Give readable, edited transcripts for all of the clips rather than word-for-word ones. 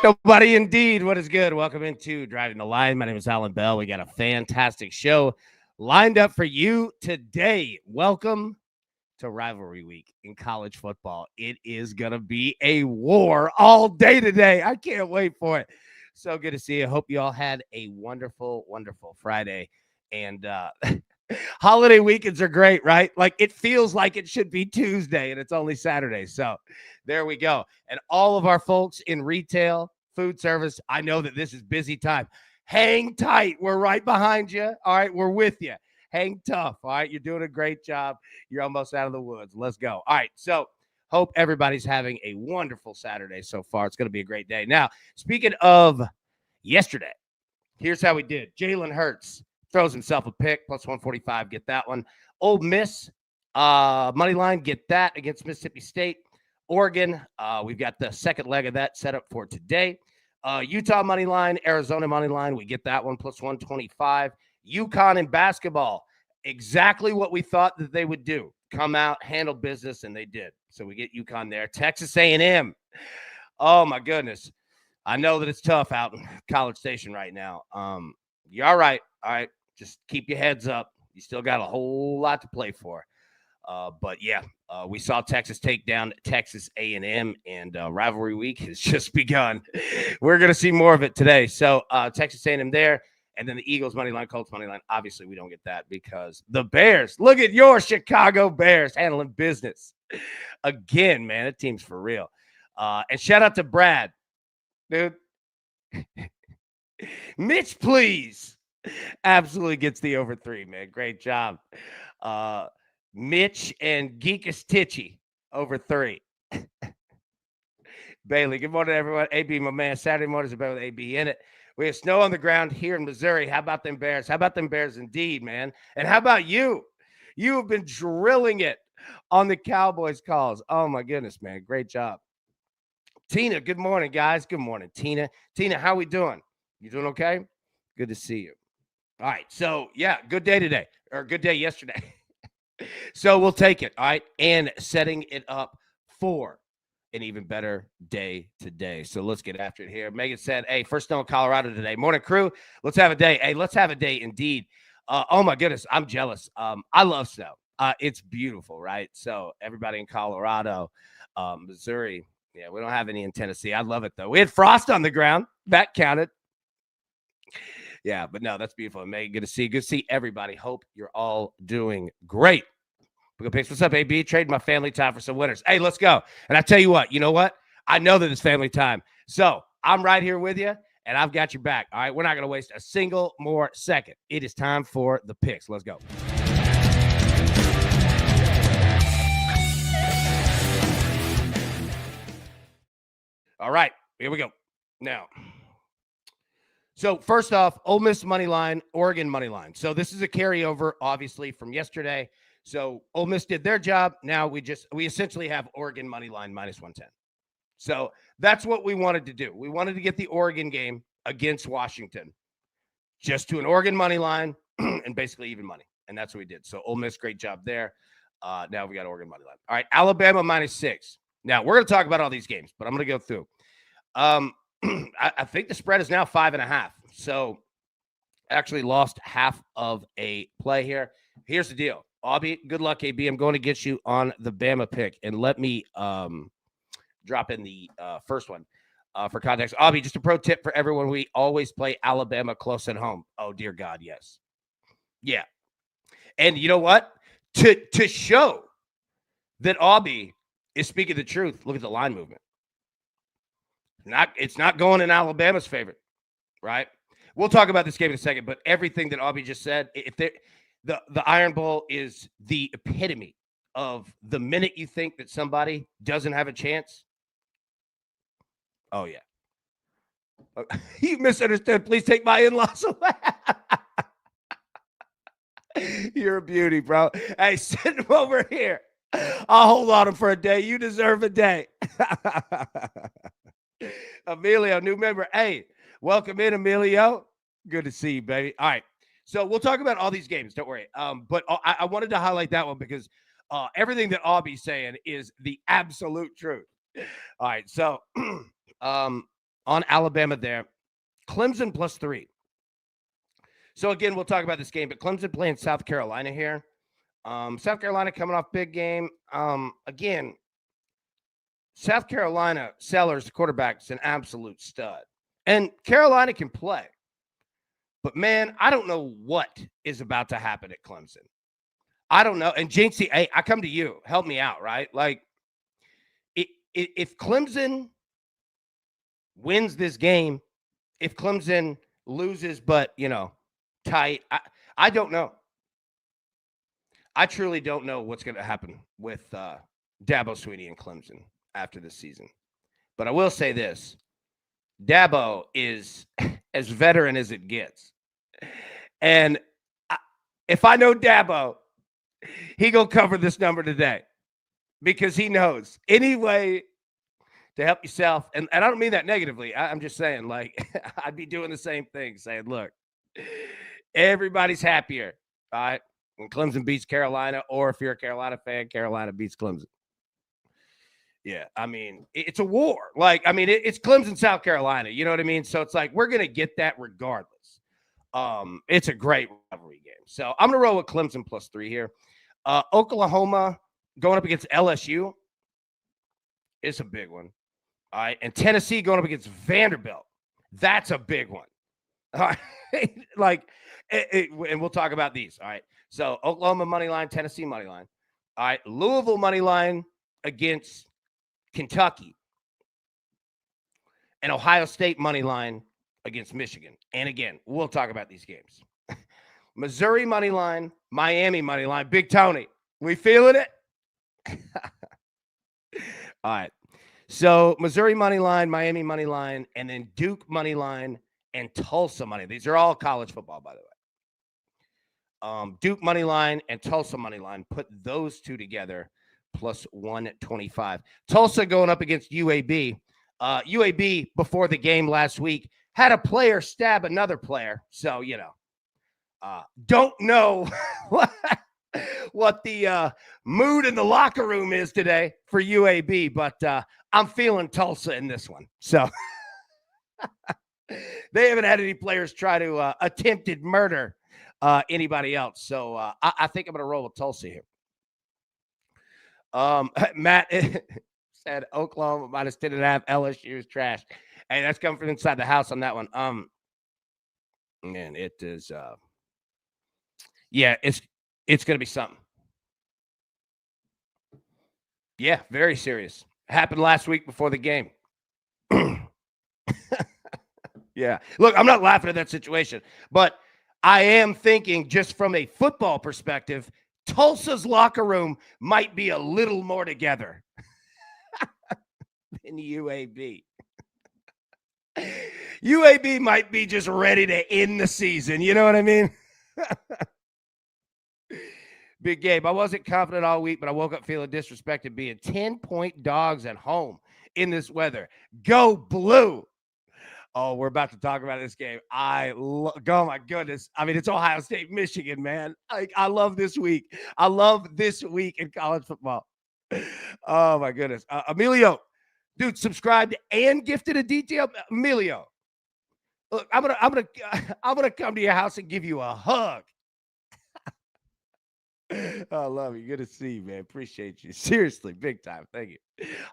Nobody indeed. What is good? Welcome into Driving the Line. My name is Alan Bell. We got a fantastic show lined up for you today. Welcome to Rivalry Week in college football. It is going to be a war all day today. I can't wait for it. So good to see you. Hope you all had a wonderful, wonderful Friday. And holiday weekends are great, right? Like it feels like it should be Tuesday and it's only Saturday. So there we go. And all of our folks in retail, food service, I know that this is busy time. Hang tight. We're right behind you. All right, we're with you. Hang tough. All right, you're doing a great job. You're almost out of the woods. Let's go. All right, so hope everybody's having a wonderful Saturday so far. It's going to be a great day. Now, speaking of yesterday, here's how we did. Jalen Hurts throws himself a pick, plus 145. Get that one. Ole Miss, money line, get that against Mississippi State. Oregon, we've got the second leg of that set up for today. Utah money line, Arizona money line, we get that one, plus 125. UConn in basketball, exactly what we thought that they would do. Come out, handle business, and they did. So we get UConn there. Texas A&M. Oh, my goodness. I know that it's tough out in College Station right now. You're all right. All right. Just keep your heads up. You still got a whole lot to play for. But yeah, we saw Texas take down Texas A&M, and rivalry week has just begun. We're going to see more of it today. So Texas A&M there, and then the Eagles money line, Colts money line. Obviously, we don't get that because the Bears. Look at your Chicago Bears handling business again, man. That team's for real. And shout out to Brad, dude. Mitch, please. Absolutely gets the over 3, man. Great job. Mitch and Geekus Titchy over 3. Bailey, good morning, everyone. AB, my man. Saturday mornings are better with AB in it. We have snow on the ground here in Missouri. How about them Bears? How about them Bears indeed, man? And how about you? You have been drilling it on the Cowboys calls. Oh, my goodness, man. Great job. Tina, good morning, guys. Good morning, Tina. Tina, how we doing? You doing okay? Good to see you. All right. So, yeah, good day today, or good day yesterday. So we'll take it. All right. And setting it up for an even better day today. So let's get after it here. Megan said, hey, first snow in Colorado today. Morning, crew. Let's have a day. Hey, let's have a day indeed. Oh, my goodness. I'm jealous. I love snow. It's beautiful, right? So everybody in Colorado, Missouri, yeah, we don't have any in Tennessee. I love it, though. We had frost on the ground. That counted. Yeah, but no, that's beautiful. Megan, good to see you. Good to see everybody. Hope you're all doing great. We're gonna pick what's up, AB? Trade my family time for some winners. Hey, let's go. And I tell you what? I know that it's family time. So I'm right here with you, and I've got your back. All right, we're not gonna waste a single more second. It is time for the picks. Let's go. All right, here we go. Now, so first off, Ole Miss money line, Oregon money line. So this is a carryover, obviously, from yesterday. So Ole Miss did their job. Now we essentially have Oregon money line minus 110. So that's what we wanted to do. We wanted to get the Oregon game against Washington just to an Oregon money line and basically even money. And that's what we did. So Ole Miss, great job there. Now we got Oregon money line. All right, Alabama minus 6. Now we're going to talk about all these games, but I'm going to go through. I think the spread is now 5.5. So actually lost half of a play here. Here's the deal. Aubie, good luck, AB. I'm going to get you on the Bama pick. And let me drop in the first one for context. Aubie, just a pro tip for everyone. We always play Alabama close at home. Oh, dear God, yes. Yeah. And you know what? To show that Aubie is speaking the truth, look at the line movement. It's not going in Alabama's favor, right? We'll talk about this game in a second, but everything that Aubie just said, the Iron Bowl is the epitome of the minute you think that somebody doesn't have a chance. Oh, yeah. You misunderstood. Please take my in-laws away. You're a beauty, bro. Hey, send him over here. I'll hold on him for a day. You deserve a day. Emilio, new member. Hey, welcome in, Emilio. Good to see you, baby. All right. So we'll talk about all these games. Don't worry. But I wanted to highlight that one because everything that Aubie's saying is the absolute truth. All right. So on Alabama there. Clemson +3. So, again, we'll talk about this game, but Clemson playing South Carolina here. South Carolina coming off big game. Again, South Carolina, Sellers, the quarterback, is an absolute stud. And Carolina can play. But, man, I don't know what is about to happen at Clemson. I don't know. And, Jinxie, hey, I come to you. Help me out, right? Like, if Clemson wins this game, if Clemson loses but, tight, I don't know. I truly don't know what's going to happen with Dabo Swinney and Clemson after this season. But I will say this. Dabo is as veteran as it gets. And if I know Dabo, he going to cover this number today because he knows any way to help yourself. And I don't mean that negatively. I'm just saying, like, I'd be doing the same thing, saying, look, everybody's happier, all right, when Clemson beats Carolina, or if you're a Carolina fan, Carolina beats Clemson. Yeah, I mean, it's a war. Like, I mean, it's Clemson, South Carolina. You know what I mean? So it's like we're going to get that regardless. It's a great rivalry game. So I'm going to roll with Clemson +3 here. Oklahoma going up against LSU. It's a big one. All right. And Tennessee going up against Vanderbilt. That's a big one. All right. Like, and we'll talk about these. All right. So Oklahoma money line, Tennessee money line. All right. Louisville money line against Kentucky. And Ohio State money line against Michigan. And again, we'll talk about these games. Missouri money line, Miami money line. Big Tony, we feeling it? All right. So Missouri money line, Miami money line, and then Duke money line and Tulsa money. These are all college football, by the way. Duke money line and Tulsa money line. Put those two together +125. Tulsa going up against UAB. UAB before the game last week had a player stab another player. So, don't know what the mood in the locker room is today for UAB, but I'm feeling Tulsa in this one. So they haven't had any players try to attempted murder anybody else. So I think I'm going to roll with Tulsa here. Matt said Oklahoma -10.5. LSU is trash. Hey, that's coming from inside the house on that one. Man, it is. Yeah, it's going to be something. Yeah, very serious. Happened last week before the game. Yeah. Look, I'm not laughing at that situation, but I am thinking just from a football perspective, Tulsa's locker room might be a little more together than UAB. UAB might be just ready to end the season. You know what I mean? Big game. I wasn't confident all week, but I woke up feeling disrespected being 10-point dogs at home in this weather. Go Blue. Oh, we're about to talk about this game. Oh, my goodness. I mean, it's Ohio State, Michigan, man. I love this week. I love this week in college football. Oh, my goodness. Emilio, dude, subscribed and gifted a detail. Emilio, look, I'm gonna come to your house and give you a hug. I love you. Good to see you, man. Appreciate you. Seriously, big time. Thank you.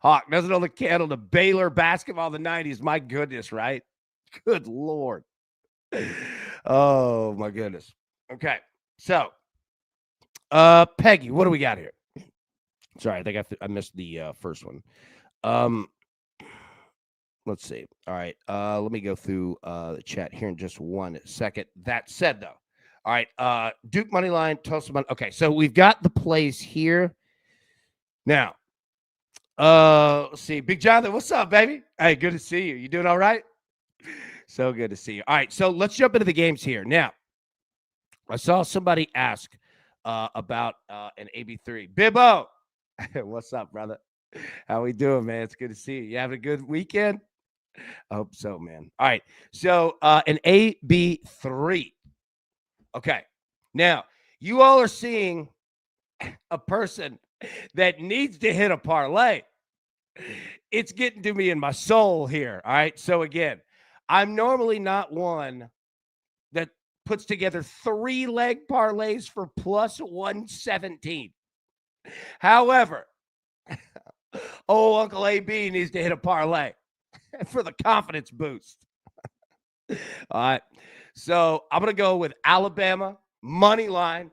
Hawk doesn't know the candle to Baylor basketball of the 90s. My goodness, right? Good Lord. Oh, my goodness. Okay. So, Peggy, what do we got here? Sorry, I think I missed the first one. Let's see. All right. Let me go through the chat here in just 1 second. That said, though, all right. Duke money line, Tulsa money. Okay, so we've got the plays here. Now, let's see. Big Jonathan, what's up, baby? Hey, good to see you. You doing all right? So good to see you. All right, so let's jump into the games here. Now, I saw somebody ask about an AB3. Bibbo, what's up, brother? How we doing, man? It's good to see you. You having a good weekend? I hope so, man. All right, so an AB3. Okay, now you all are seeing a person that needs to hit a parlay. It's getting to me in my soul here. All right. So again, I'm normally not one that puts together 3-leg parlays for plus 117. However, Uncle AB needs to hit a parlay for the confidence boost. All right. So I'm going to go with Alabama money line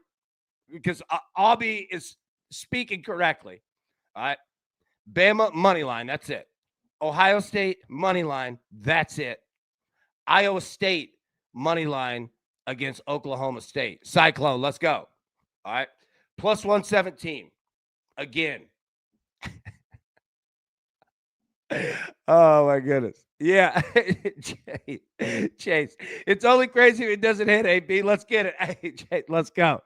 because Aubie is speaking correctly. All right. Bama money line. That's it. Ohio State money line. That's it. Iowa State money line against Oklahoma State. Cyclone. Let's go. All right. Plus 117. Again. Oh my goodness. Yeah. Chase. It's only crazy if it doesn't hit AB. Let's get it. Hey, Chase, let's go.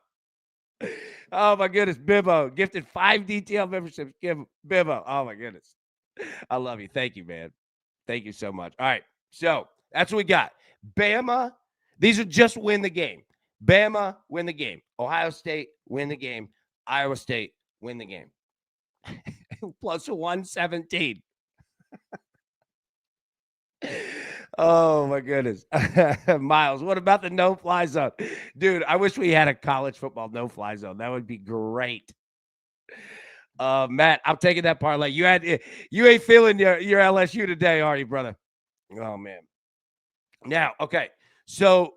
Oh my goodness. Bibbo. Gifted 5 DTL memberships. Give Bibbo. Oh my goodness. I love you. Thank you, man. Thank you so much. All right. So that's what we got. Bama. These are just win the game. Bama, win the game. Ohio State, win the game. Iowa State, win the game. Plus 117. Oh, my goodness. Miles, what about the no-fly zone? Dude, I wish we had a college football no-fly zone. That would be great. Matt, I'm taking that parlay. You ain't feeling your LSU today, are you, brother? Oh, man. Now, okay. So,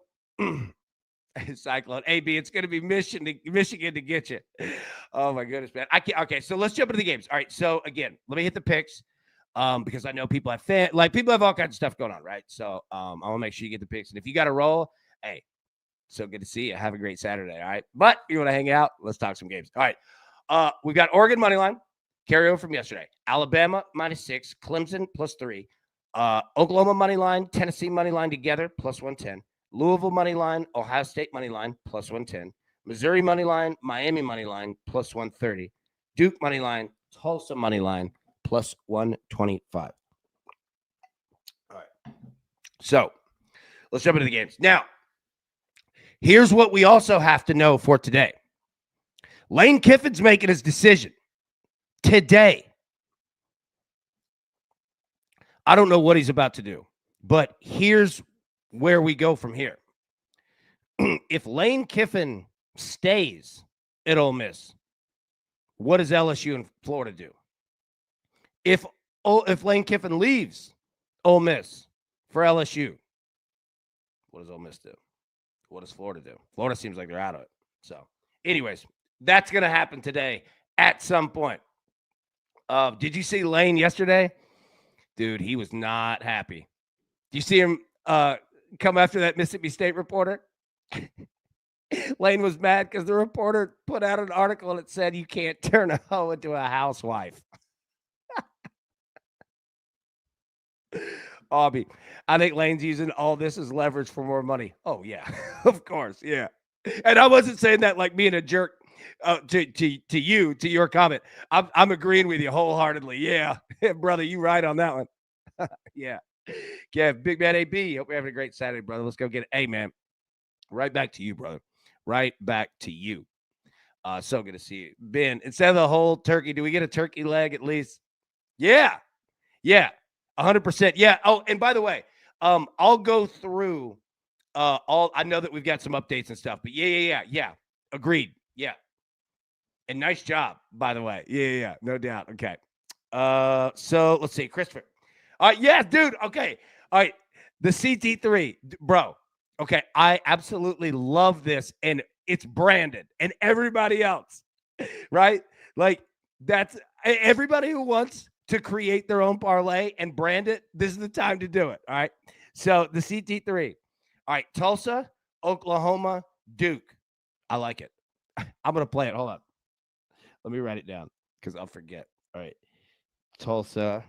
Cyclone AB, it's going to be Michigan to get you. Oh my goodness, man! I can't. Okay, so let's jump into the games. All right, so again, let me hit the picks, because I know people have people have all kinds of stuff going on, right? So, I want to make sure you get the picks, and if you got to roll, hey, so good to see you. Have a great Saturday, all right? But you want to hang out? Let's talk some games. All right, we got Oregon money line carryover from yesterday. Alabama -6, Clemson +3, Oklahoma money line, Tennessee money line together +110. Louisville money line, Ohio State money line +110, Missouri money line, Miami money line +130, Duke money line, Tulsa money line +125. All right. So let's jump into the games. Now, here's what we also have to know for today. Lane Kiffin's making his decision today. I don't know what he's about to do, but here's where we go from here. If Lane Kiffin stays at Ole Miss, what does LSU and Florida do? If Lane Kiffin leaves Ole Miss for LSU, what does Ole Miss do? What does Florida do? Florida seems like they're out of it. So, anyways, that's going to happen today at some point. Did you see Lane yesterday? Dude, he was not happy. Do you see him come after that Mississippi State reporter? Lane was mad because the reporter put out an article and it said you can't turn a hoe into a housewife. Aubie, I think Lane's using all this as leverage for more money. Oh, yeah, of course, yeah. And I wasn't saying that like being a jerk to your comment. I'm agreeing with you wholeheartedly. Yeah, brother, you right on that one. Yeah. Yeah, Big Man AB. Hope you're having a great Saturday, brother. Let's go get it. Hey, man. Right back to you, brother. Right back to you. So good to see you. Ben, instead of the whole turkey, do we get a turkey leg at least? Yeah. Yeah. 100%. Yeah. Oh, and by the way, I'll go through I know that we've got some updates and stuff, but yeah. Agreed. Yeah. And nice job, by the way. Yeah. No doubt. Okay. So let's see. Christopher. All right. Yeah, dude. Okay. All right. The CT3, bro. Okay. I absolutely love this. And it's branded and everybody else, right? Like that's everybody who wants to create their own parlay and brand it. This is the time to do it. All right. So the CT3. All right. Tulsa, Oklahoma, Duke. I like it. I'm going to play it. Hold up. Let me write it down because I'll forget. All right. Tulsa,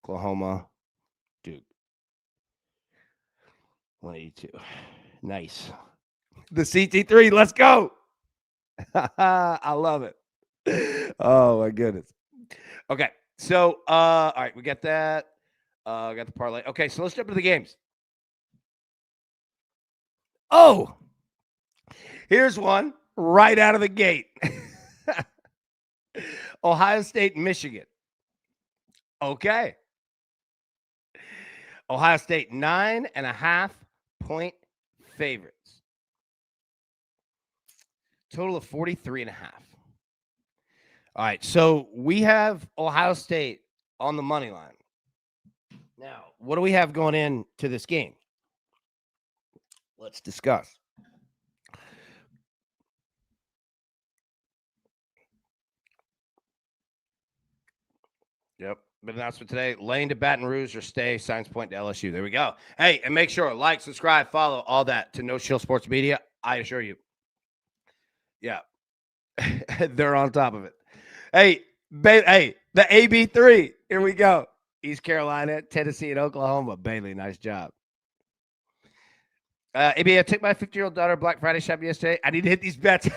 Oklahoma, Duke. 182. Nice. The CT3. Let's go. I love it. Oh, my goodness. Okay. So, all right. We got that. Got the parlay. Okay. So let's jump into the games. Oh, here's one right out of the gate. Ohio State, Michigan. Okay. Ohio State, 9.5-point favorites. Total of 43.5. All right. So we have Ohio State on the money line. Now, what do we have going into this game? Let's discuss. Yep. Been announcement today. Lane to Baton Rouge or stay. Signs point to LSU. There we go. Hey, and make sure like, subscribe, follow, all that to No Chill Sports Media. I assure you. Yeah. They're on top of it. Hey, the AB3. Here we go. East Carolina, Tennessee, and Oklahoma. Bailey, nice job. AB, I took my 50-year-old daughter Black Friday shopping yesterday. I need to hit these bets.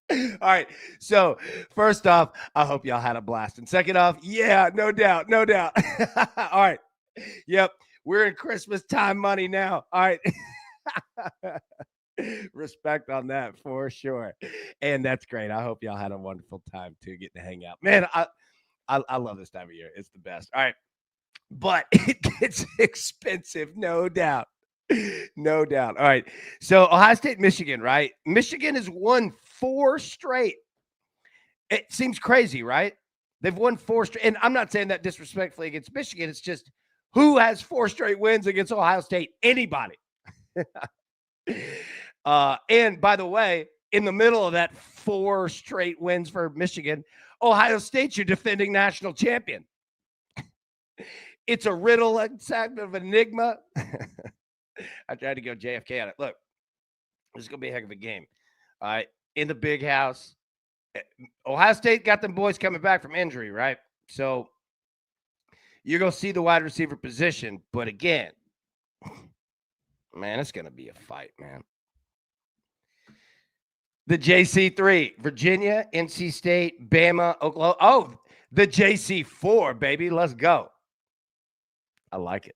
All right. So, first off, I hope y'all had a blast. And second off, yeah, no doubt. No doubt. All right. Yep. We're in Christmas time money now. All right. Respect on that for sure. And that's great. I hope y'all had a wonderful time too, getting to hang out. Man, I love this time of year. It's the best. All right. But it gets expensive, no doubt. No doubt. All right. So Ohio State, Michigan, right? Michigan has won 4 straight. It seems crazy, right? They've won 4 straight. And I'm not saying that disrespectfully against Michigan. It's just who has 4 straight wins against Ohio State? Anybody. And by the way, in the middle of that 4 straight wins for Michigan, Ohio State's your defending national champion. It's a riddle, a type of enigma. I tried to go JFK on it. Look, this is going to be a heck of a game. All right. In the big house. Ohio State got them boys coming back from injury, right? So you're going to see the wide receiver position. But again, man, it's going to be a fight, man. The JC3, Virginia, NC State, Bama, Oklahoma. Oh, the JC4, baby. Let's go. I like it.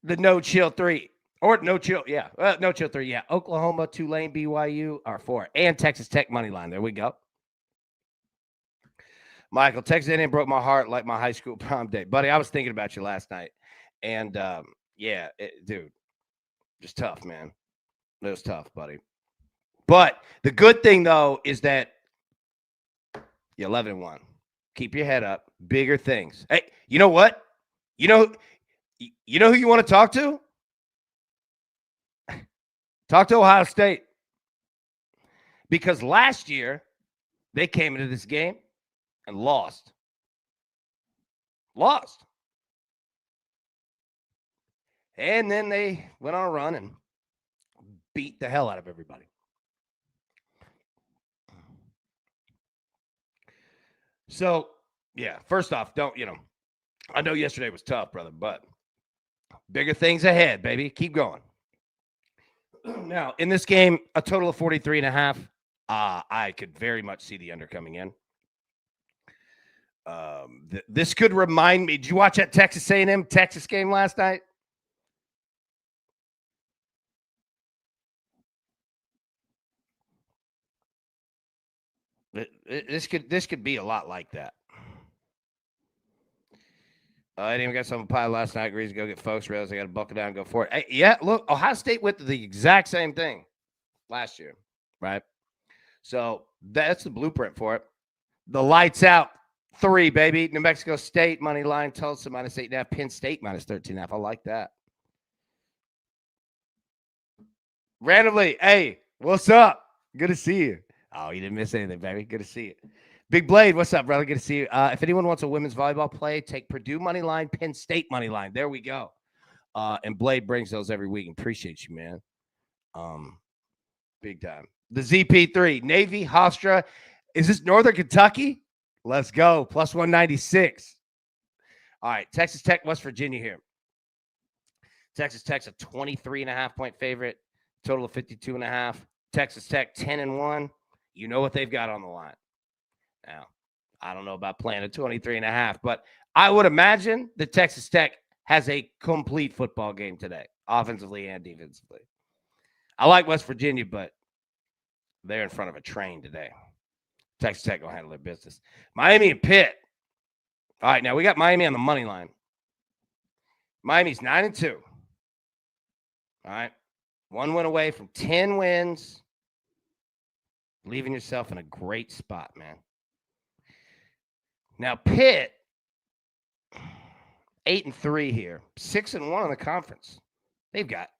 The no chill 3 or no chill. Yeah. No chill 3. Yeah. Oklahoma, Tulane, BYU are 4 and Texas Tech money line. There we go. Michael, Texas A&M broke my heart like my high school prom day. Buddy, I was thinking about you last night. And yeah, dude, just tough, man. It was tough, buddy. But the good thing, though, is that you're 11-1. Keep your head up. Bigger things. Hey, you know what? You know who you want to talk to? Talk to Ohio State. Because last year, they came into this game and lost. Lost. And then they went on a run and beat the hell out of everybody. So, yeah, first off, I know yesterday was tough, brother, but bigger things ahead, baby. Keep going. Now, in this game, a total of 43.5. I could very much see the under coming in. This could remind me. Did you watch that Texas A&M Texas game last night? This could be a lot like that. I didn't even get some pie last night. Agrees to go get folks. Realize I got to buckle down and go for it. Hey, yeah, look, Ohio State went to the exact same thing last year, right? So that's the blueprint for it. The lights out 3, baby. New Mexico State money line. Tulsa -8.5. Penn State -13.5. I like that. Randomly, hey, what's up? Good to see you. Oh, you didn't miss anything, baby. Good to see you. Big Blade, what's up, brother? Good to see you. If anyone wants a women's volleyball play, take Purdue money line, Penn State money line. There we go. And Blade brings those every week. Appreciate you, man. Big time. The ZP3, Navy, Hofstra. Is this Northern Kentucky? Let's go. Plus 196. All right. Texas Tech, West Virginia here. Texas Tech's a 23.5-point favorite. Total of 52.5. Texas Tech 10-1. You know what they've got on the line. Now, I don't know about playing a 23.5, but I would imagine that Texas Tech has a complete football game today, offensively and defensively. I like West Virginia, but they're in front of a train today. Texas Tech will handle their business. Miami and Pitt. All right, now we got Miami on the money line. Miami's 9-2. All right. 1 win away from 10 wins. Leaving yourself in a great spot, man. Now, Pitt, 8-3 here. 6-1 in the conference. They've got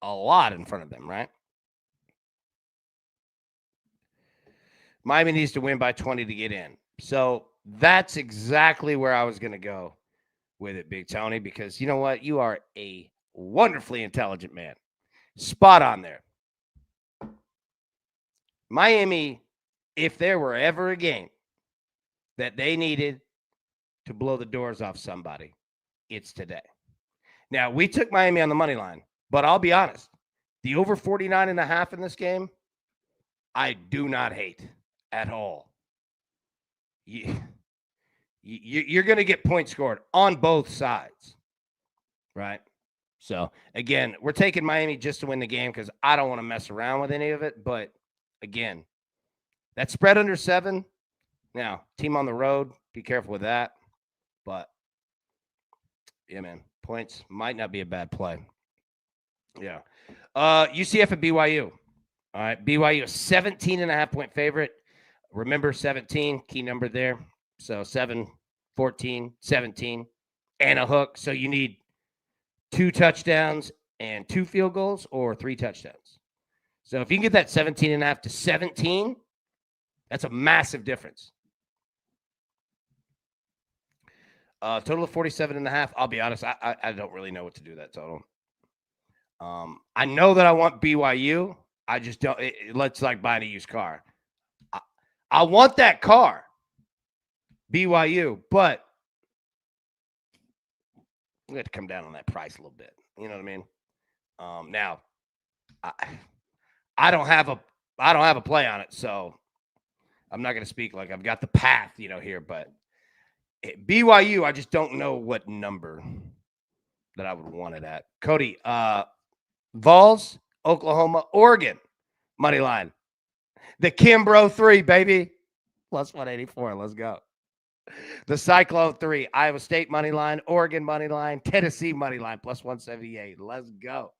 a lot in front of them, right? Miami needs to win by 20 to get in. So that's exactly where I was going to go with it, Big Tony, because you know what? You are a wonderfully intelligent man. Spot on there. Miami, if there were ever a game that they needed to blow the doors off somebody, it's today. Now, we took Miami on the money line, but I'll be honest. The over 49.5 in this game, I do not hate at all. You're going to get points scored on both sides, right? So, again, we're taking Miami just to win the game because I don't want to mess around with any of it. But, again, that spread under 7. Now, team on the road, be careful with that. But, yeah, man, points might not be a bad play. Yeah. UCF and BYU. All right, BYU, a 17.5-point favorite. Remember 17, key number there. So 7, 14, 17, and a hook. So you need 2 touchdowns and 2 field goals or 3 touchdowns. So if you can get that 17.5 to 17, that's a massive difference. Total of 47.5. I'll be honest, I don't really know what to do with that total. I know that I want BYU. I just don't. Let's like buying a used car. I want that car, BYU, but we have to come down on that price a little bit. You know what I mean? Now, I don't have a play on it, so I'm not going to speak like I've got the path, here. But BYU, I just don't know what number that I would want it at. Cody, Vols, Oklahoma, Oregon, money line. The Kimbrough 3, baby. Plus 184. Let's go. The Cyclone 3, Iowa State money line, Oregon money line, Tennessee money line, plus 178. Let's go.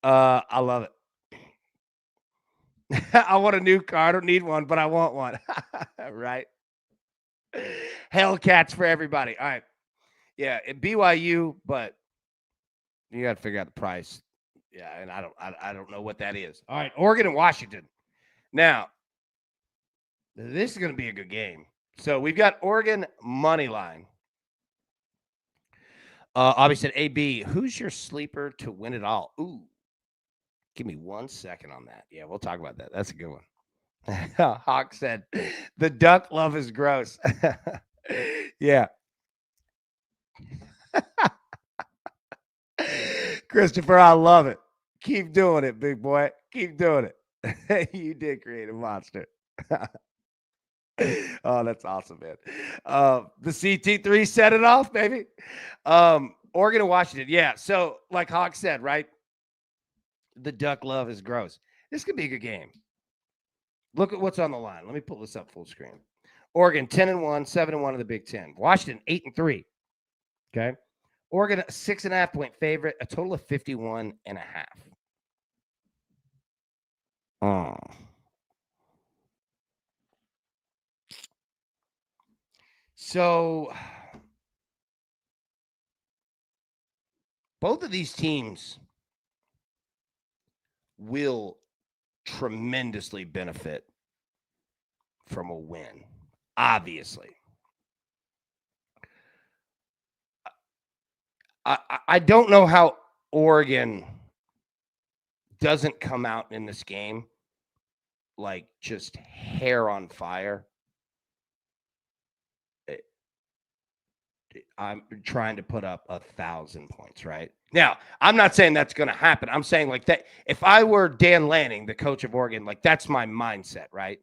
I love it. I want a new car. I don't need one, but I want one. Right? Hellcats for everybody. All right. Yeah, at BYU, but you got to figure out the price. Yeah, and I don't know what that is. All right, Oregon and Washington. Now, this is going to be a good game. So we've got Oregon money line. Obviously, AB, who's your sleeper to win it all? Ooh, give me 1 second on that. Yeah, we'll talk about that. That's a good one. Hawk said, the duck love is gross. Yeah. Christopher, I love it. Keep doing it, big boy. Keep doing it. You did create a monster. Oh, that's awesome, man. The CT3 set it off, baby. Oregon and Washington. Yeah. So, like Hawk said, right? The duck love is gross. This could be a good game. Look at what's on the line. Let me pull this up full screen. Oregon 10-1, 7-1 in the Big Ten. Washington 8-3. Okay. Oregon, 6.5-point favorite, a total of 51.5. Oh. So, both of these teams will tremendously benefit from a win, obviously. I don't know how Oregon doesn't come out in this game like just hair on fire. I'm trying to put up 1,000 points, right? Now, I'm not saying that's going to happen. I'm saying like that. If I were Dan Lanning, the coach of Oregon, like that's my mindset, right?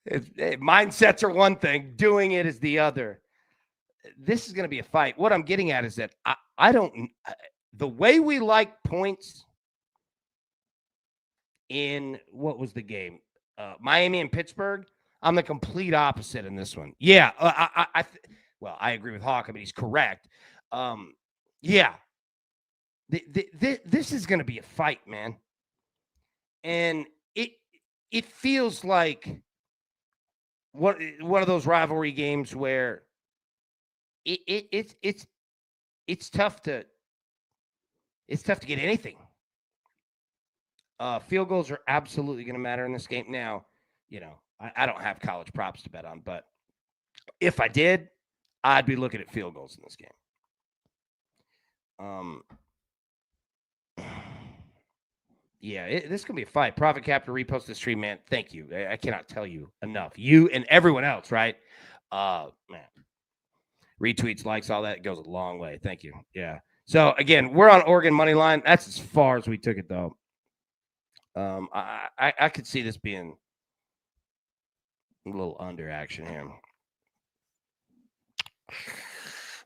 Mindsets are one thing. Doing it is the other. This is going to be a fight. What I'm getting at is that I don't – the way we like points in what was the game? Miami and Pittsburgh. I'm the complete opposite in this one. Yeah, I agree with Hawk. I mean, he's correct. Yeah, this is going to be a fight, man, and it feels like one of those rivalry games where it's tough to get anything. Field goals are absolutely going to matter in this game. Now, I don't have college props to bet on, but if I did, I'd be looking at field goals in this game. Yeah, this is going to be a fight. Profit Cap to repost the stream, man. Thank you. I cannot tell you enough. You and everyone else, right? Man. Retweets, likes, all that goes a long way. Thank you. Yeah. So, again, we're on Oregon money line. That's as far as we took it, though. I could see this being a little under action here.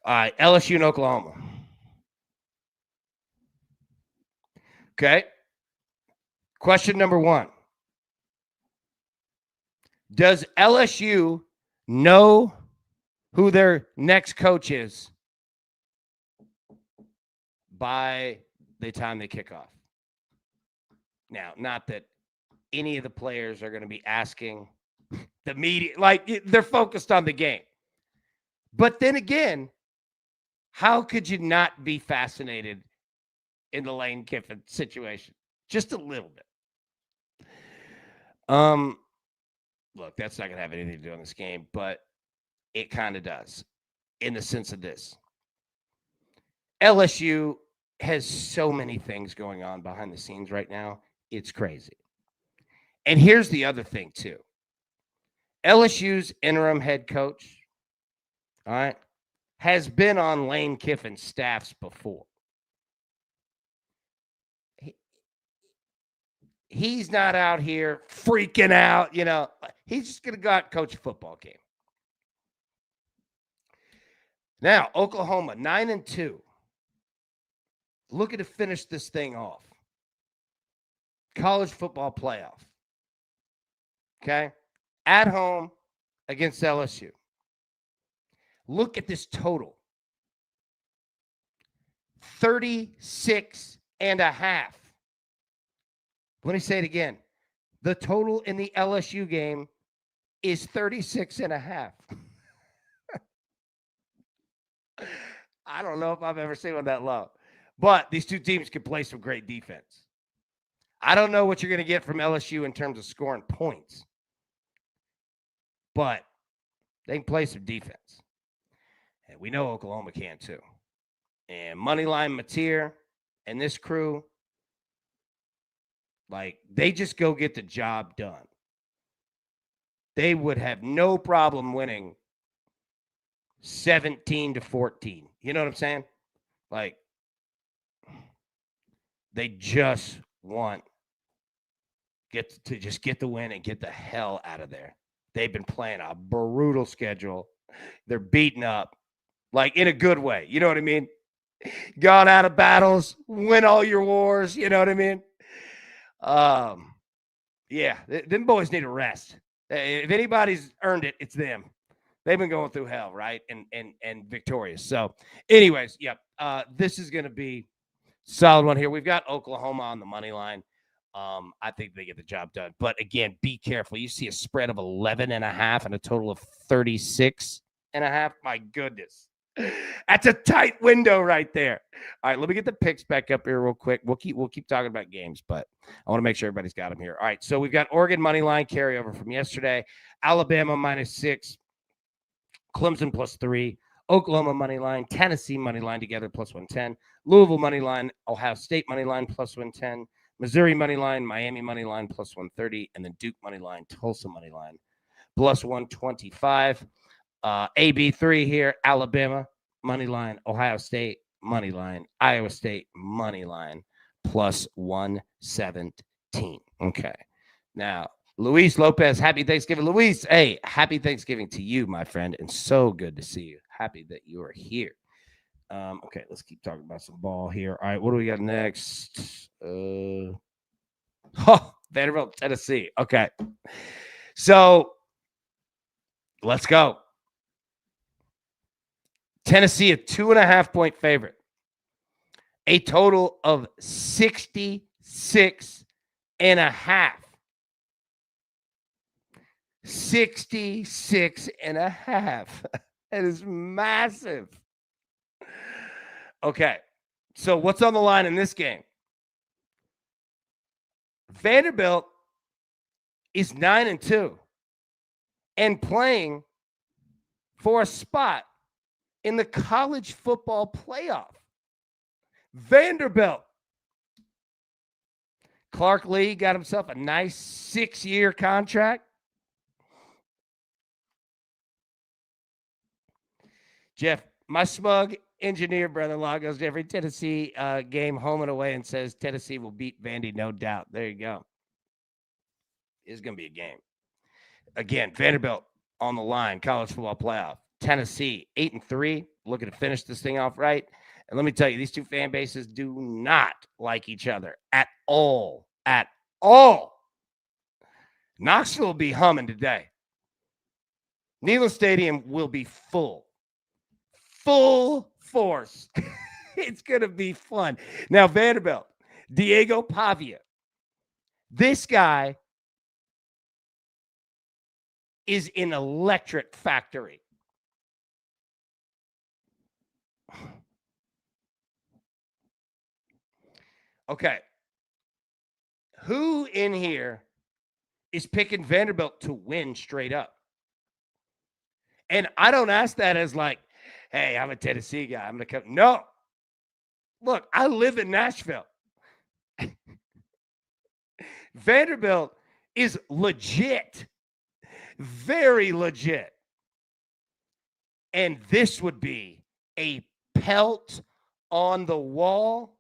All right, LSU and Oklahoma. Okay. Question number 1. Does LSU know who their next coach is by the time they kick off? Now, not that any of the players are going to be asking the media, like they're focused on the game. But then again, how could you not be fascinated in the Lane Kiffin situation? Just a little bit. Look, that's not going to have anything to do on this game, but it kind of does in the sense of this. LSU has so many things going on behind the scenes right now. It's crazy. And here's the other thing, too. LSU's interim head coach, all right, has been on Lane Kiffin's staffs before. He's not out here freaking out, He's just going to go out and coach a football game. Now, Oklahoma, 9-2. Looking to finish this thing off. College football playoff. Okay? At home against LSU. Look at this total. 36.5. Let me say it again. The total in the LSU game is 36.5. I don't know if I've ever seen one that low. But these two teams can play some great defense. I don't know what you're going to get from LSU in terms of scoring points. But they can play some defense. And we know Oklahoma can too. And Moneyline Mateer and this crew, they just go get the job done. They would have no problem winning 17-14. You know what I'm saying? They just want get the win and get the hell out of there. They've been playing a brutal schedule. They're beaten up, in a good way. You know what I mean? Gone out of battles, win all your wars. You know what I mean? Yeah, them boys need a rest. If anybody's earned it, it's them. They've been going through hell, right? And victorious. So, anyways, yep. This is going to be solid one here. We've got Oklahoma on the money line. I think they get the job done. But again, be careful. You see a spread of 11.5 and a total of 36.5. My goodness. That's a tight window right there. All right, let me get the picks back up here real quick. We'll keep talking about games, but I want to make sure everybody's got them here. All right, so we've got Oregon money line carryover from yesterday, Alabama -6, Clemson +3, Oklahoma money line, Tennessee money line together +110, Louisville money line, Ohio State money line +110, Missouri money line, Miami money line +130, and then Duke money line, Tulsa money line +125. AB3 here, Alabama money line, Ohio State money line, Iowa State money line +117. Okay. Now, Luis Lopez, happy Thanksgiving. Luis, hey, happy Thanksgiving to you, my friend, and so good to see you. Happy that you are here. Okay, let's keep talking about some ball here. All right, what do we got next? Vanderbilt, Tennessee. Okay. So let's go. Tennessee, a 2.5-point favorite. A total of 66 and a half. 66 and a half. That is massive. Okay. So what's on the line in this game? Vanderbilt is 9-2 and playing for a spot in the college football playoff. Vanderbilt. Clark Lee got himself a nice 6-year contract. Jeff, my smug engineer brother-in-law goes to every Tennessee game home and away and says Tennessee will beat Vandy, no doubt. There you go. It's going to be a game. Again, Vanderbilt on the line, college football playoff. Tennessee, 8-3, looking to finish this thing off right. And let me tell you, these two fan bases do not like each other at all. At all. Knoxville will be humming today. Neyland Stadium will be full. Full force. It's going to be fun. Now, Vanderbilt, Diego Pavia. This guy is an electric factory. Okay. Who in here is picking Vanderbilt to win straight up? And I don't ask that as like, hey, I'm a Tennessee guy. I'm going to come. No. Look, I live in Nashville. Vanderbilt is legit. Very legit. And this would be a pelt on the wall.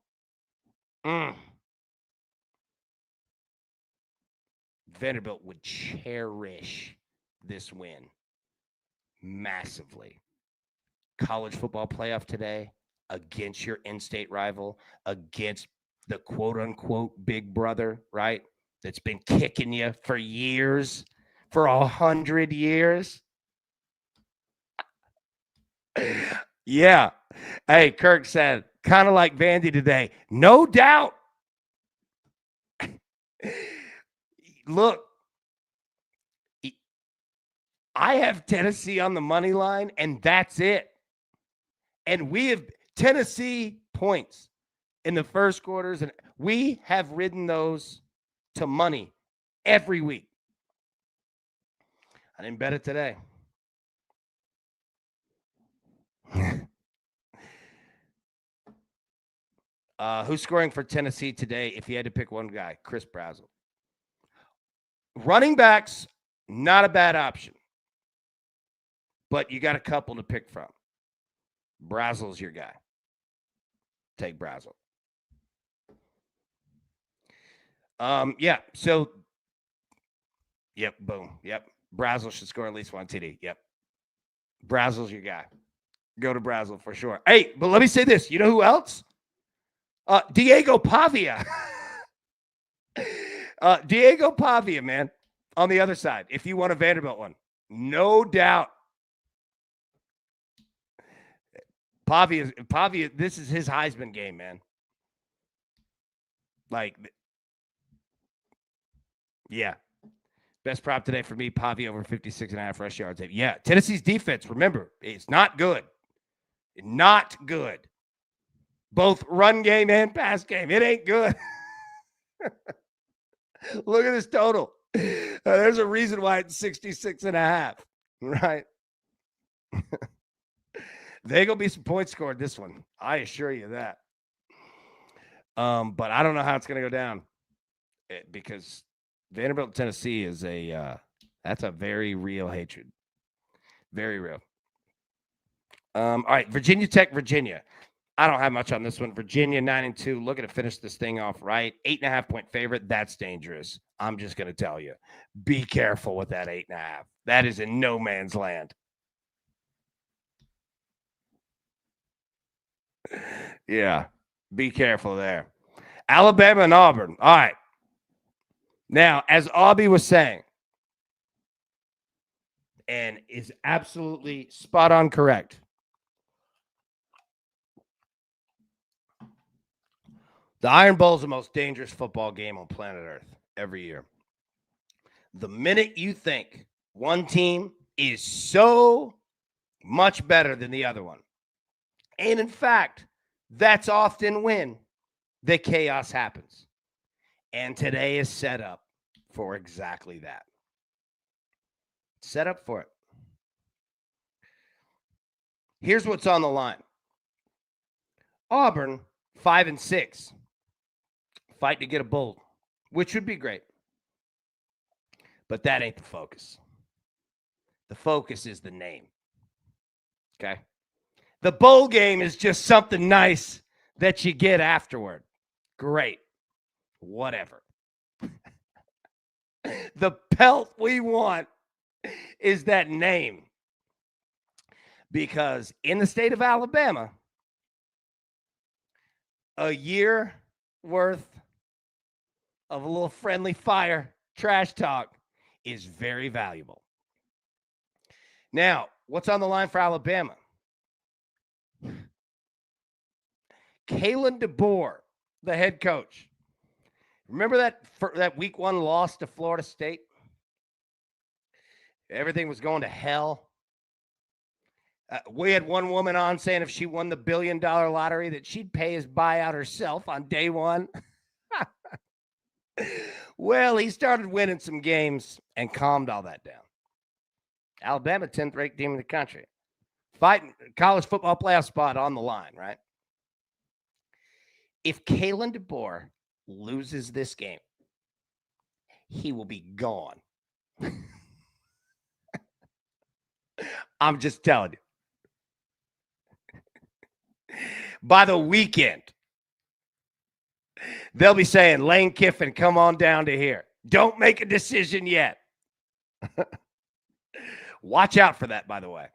Vanderbilt would cherish this win massively. College football playoff today against your in-state rival, against the quote-unquote big brother, right? That's been kicking you for years, for 100 years. Yeah. Hey, Kirk said, kind of like Vandy today. No doubt. Look, I have Tennessee on the money line, and that's it. And we have Tennessee points in the first quarters, and we have ridden those to money every week. I didn't bet it today. Who's scoring for Tennessee today if you had to pick one guy? Chris Brazzell. Running backs, not a bad option. But you got a couple to pick from. Brazzell's your guy. Take Brazzell. Yeah, so, yep, boom, yep. Brazzell should score at least one TD, yep. Brazzell's your guy. Go to Brazzell for sure. Hey, but let me say this. You know who else? Diego Pavia. Diego Pavia, man, on the other side, if you want a Vanderbilt one. No doubt. Pavia, this is his Heisman game, man. Like, yeah. Best prop today for me, Pavia over 56.5 rush yards. Yeah, Tennessee's defense, remember, it's not good. Not good. Both run game and pass game. It ain't good. Look at this total. There's a reason why it's 66.5, right? There gonna be some points scored this one. I assure you that. But I don't know how it's gonna go down because Vanderbilt, Tennessee is that's a very real hatred. Very real. All right, Virginia Tech, Virginia. I don't have much on this one. Virginia 9-2, looking to finish this thing off right. 8.5-point favorite. That's dangerous. I'm just going to tell you. Be careful with that 8.5. That is in no man's land. Yeah, be careful there. Alabama and Auburn. All right. Now, as Aubie was saying, and is absolutely spot on correct, the Iron Bowl is the most dangerous football game on planet Earth every year. The minute you think one team is so much better than the other one, and in fact, that's often when the chaos happens. And today is set up for exactly that. Set up for it. Here's what's on the line. Auburn, 5-6, fight to get a bowl, which would be great. But that ain't the focus. The focus is the name. Okay? The bowl game is just something nice that you get afterward. Great. Whatever. The pelt we want is that name. Because in the state of Alabama, a year worth of a little friendly fire trash talk is very valuable. Now, what's on the line for Alabama? Kalen DeBoer, the head coach. Remember that week 1 loss to Florida State? Everything was going to hell. We had one woman on saying if she won the $1 billion lottery that she'd pay his buyout herself on day 1. Well, he started winning some games and calmed all that down. Alabama, 10th ranked team in the country. Fighting college football playoff spot on the line, right? If Kalen DeBoer loses this game, he will be gone. I'm just telling you. By the weekend, they'll be saying, Lane Kiffin, come on down to here. Don't make a decision yet. Watch out for that, by the way.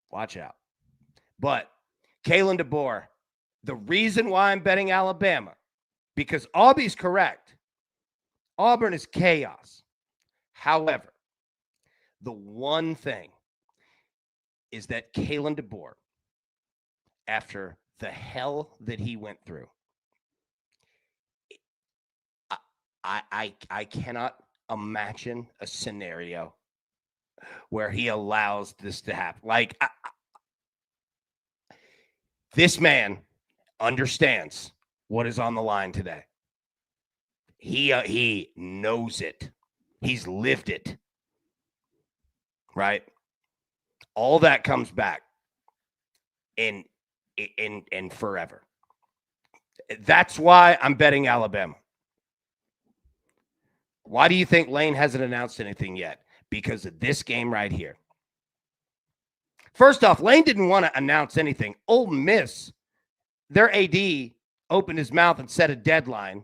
Watch out. But Kalen DeBoer, the reason why I'm betting Alabama, because Aubie's correct. Auburn is chaos. However, the one thing is that Kalen DeBoer, after the hell that he went through, I cannot imagine a scenario where he allows this to happen. Like, this man understands what is on the line today. He knows it. He's lived it. Right? All that comes back in forever. That's why I'm betting Alabama. Why do you think Lane hasn't announced anything yet? Because of this game right here. First off, Lane didn't want to announce anything. Ole Miss, their AD opened his mouth and set a deadline.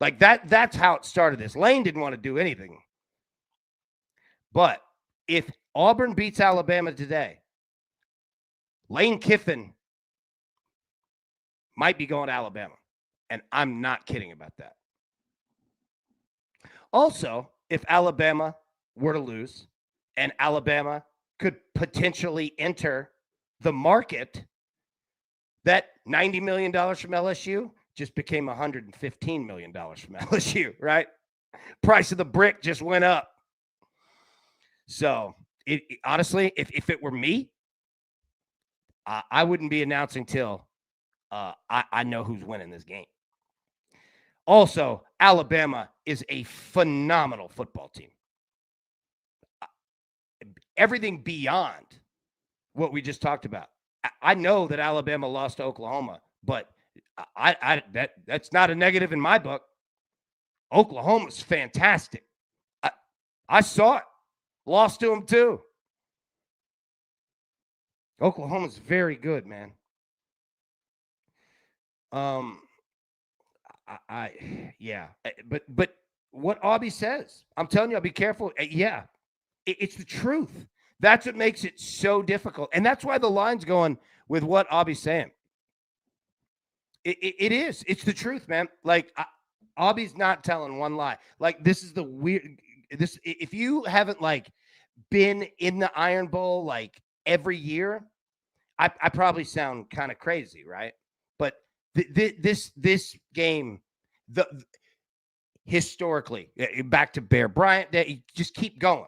Like that's how it started this. Lane didn't want to do anything. But if Auburn beats Alabama today, Lane Kiffin might be going to Alabama. And I'm not kidding about that. Also, if Alabama were to lose and Alabama could potentially enter the market, that $90 million from LSU just became $115 million from LSU, right? Price of the brick just went up. So, honestly, if it were me, I wouldn't be announcing till I know who's winning this game. Also, Alabama is a phenomenal football team. Everything beyond what we just talked about. I know that Alabama lost to Oklahoma, but that's not a negative in my book. Oklahoma's fantastic. I saw it. Lost to them too. Oklahoma's very good, man. But what Aubie says, I'm telling you, I'll be careful. Yeah, it's the truth. That's what makes it so difficult, and that's why the line's going with what Aubie's saying. It is. It's the truth, man. Like Aubie's not telling one lie. Like, this is the weird. This, if you haven't like been in the Iron Bowl like every year, I probably sound kind of crazy, right? But this game, the historically, back to Bear Bryant, just keep going.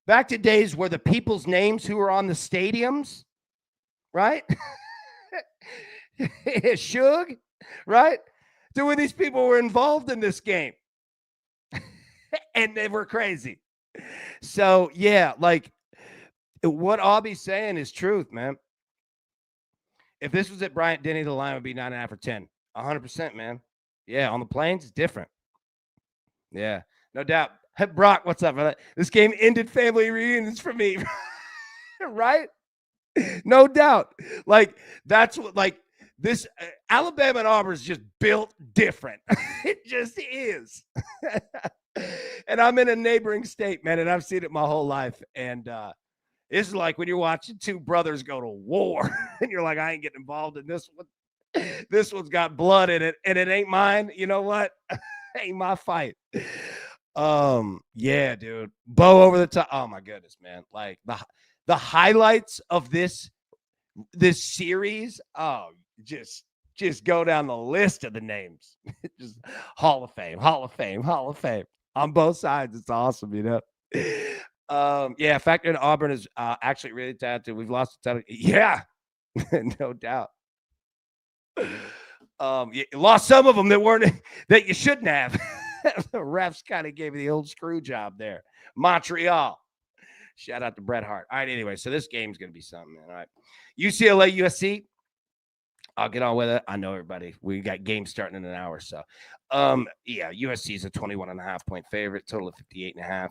Back to days where the people's names who were on the stadiums, right? Suge, right? So when these people were involved in this game, and they were crazy. So yeah, like what Aubie's saying is truth, man. If this was at Bryant Denny, the line would be 9.5 or 10. 100%, man. Yeah, on the plains, it's different. Yeah, no doubt. Hey, Brock, what's up, brother? This game ended family reunions for me, right? No doubt. Like, that's what, like, this Alabama and Auburn is just built different. It just is. And I'm in a neighboring state, man, and I've seen it my whole life. And it's like when you're watching two brothers go to war, and you're like, I ain't getting involved in this one. This one's got blood in it, and it ain't mine. You know what? Ain't my fight. Yeah, dude. Bo over the top. Oh my goodness, man. Like the highlights of this series. Oh, just go down the list of the names. Just Hall of Fame, Hall of Fame, Hall of Fame on both sides. It's awesome, you know. Yeah, factor in Auburn is actually really talented. We've lost a ton of, yeah, no doubt. You lost some of them that weren't, that you shouldn't have. The refs kind of gave you the old screw job there. Montreal. Shout out to Bret Hart. All right, anyway, so this game's going to be something, man. All right. UCLA, USC. I'll get on with it. I know everybody. We got games starting in an hour. So, yeah, USC is a 21.5 point favorite, total of 58.5.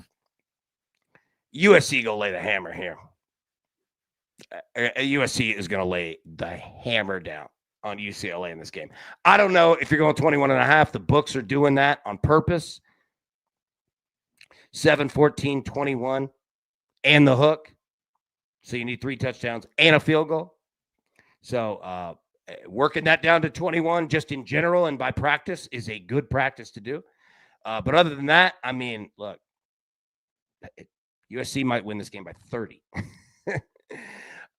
USC go lay the hammer here. USC is going to lay the hammer down on UCLA in this game. I don't know if you're going 21.5. The books are doing that on purpose. 7, 14, 21, and the hook. So you need 3 touchdowns and a field goal. So working that down to 21 just in general and by practice is a good practice to do. But other than that, I mean, look, USC might win this game by 30.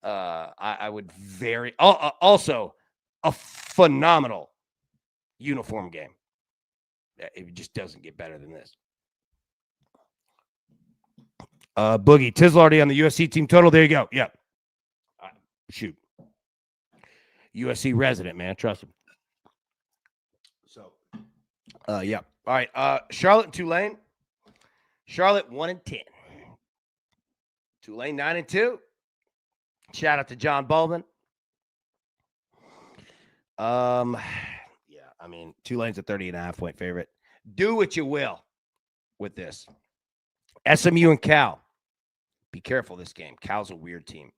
I would very also a phenomenal uniform game. It just doesn't get better than this. Boogie Tizzle already on the USC team total. There you go. Yep. Shoot. USC resident, man. Trust him. So, yeah. All right. Charlotte and Tulane. Charlotte 1-10. Tulane 9-2. Shout out to John Baldwin. Yeah, I mean, Tulane's a 30.5 point favorite. Do what you will with this. SMU and Cal. Be careful this game. Cal's a weird team.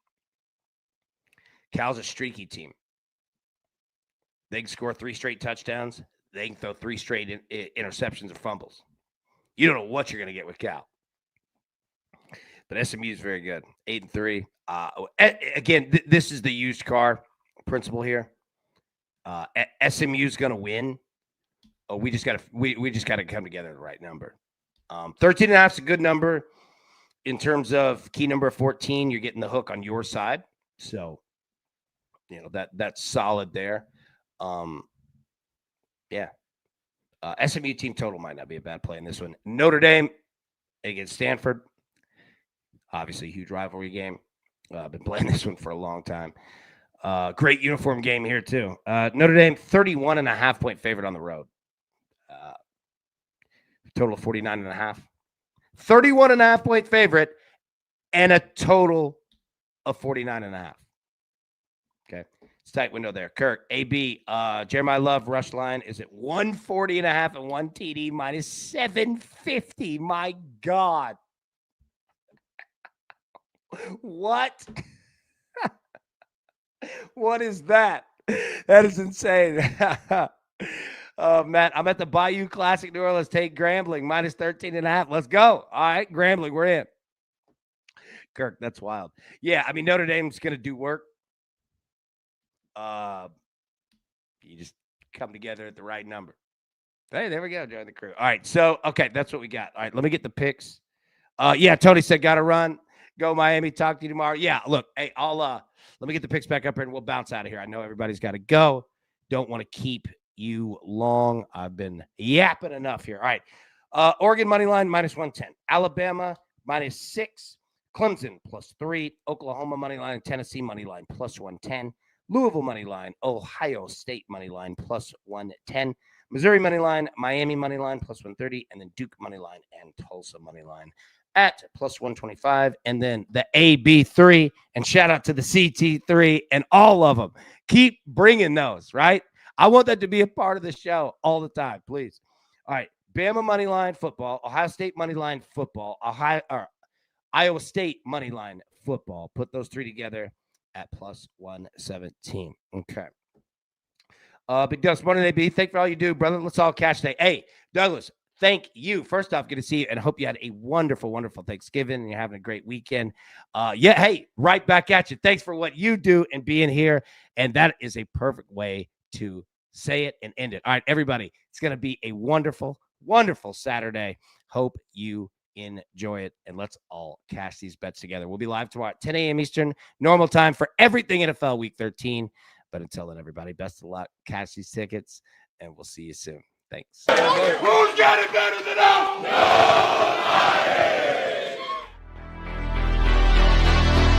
Cal's a streaky team. They can score 3 straight touchdowns. They can throw 3 straight interceptions or fumbles. You don't know what you're going to get with Cal. But SMU is very good. 8-3. Again, this is the used car principle here. SMU is going to win. Oh, we just got to come together at the right number. 13.5 is a good number in terms of key number 14. You're getting the hook on your side, so you know that's solid there. Yeah. SMU team total might not be a bad play in this one. Notre Dame against Stanford. Obviously, a huge rivalry game. Been playing this one for a long time. Great uniform game here, too. Notre Dame, 31.5 point favorite on the road. Total of 49.5. 31.5 point favorite and a total of 49.5. Okay. It's tight window there. Kirk, AB, Jeremiah Love rush line is at 140.5 and 1 TD minus 750. My God. What? What is that? That is insane. Matt, I'm at the Bayou Classic New Orleans. Take Grambling minus 13.5. Let's go. All right, Grambling, we're in. Kirk, that's wild. Yeah, I mean, Notre Dame's going to do work. You just come together at the right number. Hey, there we go. Join the crew. All right. So, okay, that's what we got. All right, let me get the picks. Yeah, Tony said gotta run. Go Miami. Talk to you tomorrow. Yeah, look, hey, I'll let me get the picks back up here and we'll bounce out of here. I know everybody's got to go. Don't want to keep you long. I've been yapping enough here. All right. Oregon money line -110. Alabama -6. Clemson +3. Oklahoma money line. Tennessee money line +110. Louisville money line. Ohio State money line +110. Missouri money line. Miami money line +130. And then Duke money line and Tulsa money line at +125. And then the AB3. And shout out to the CT3 and all of them. Keep bringing those, right? I want that to be a part of the show all the time, please. All right. Bama money line football, Ohio State money line football, Iowa State money line football. Put those three together at +117. Okay. Big Douglas, morning, AB. Thank you for all you do, brother. Let's all cash today. Hey, Douglas, thank you. First off, good to see you, and I hope you had a wonderful, wonderful Thanksgiving and you're having a great weekend. Yeah, hey, right back at you. Thanks for what you do and being here, and that is a perfect way to say it and end it. All right, everybody, it's going to be a wonderful, wonderful Saturday. Hope you enjoy it, and let's all cash these bets together. We'll be live tomorrow at 10 a.m. Eastern, normal time for everything NFL Week 13. But until then, everybody, best of luck. Cash these tickets, and we'll see you soon. Thanks. Who's got it better than us? Nobody!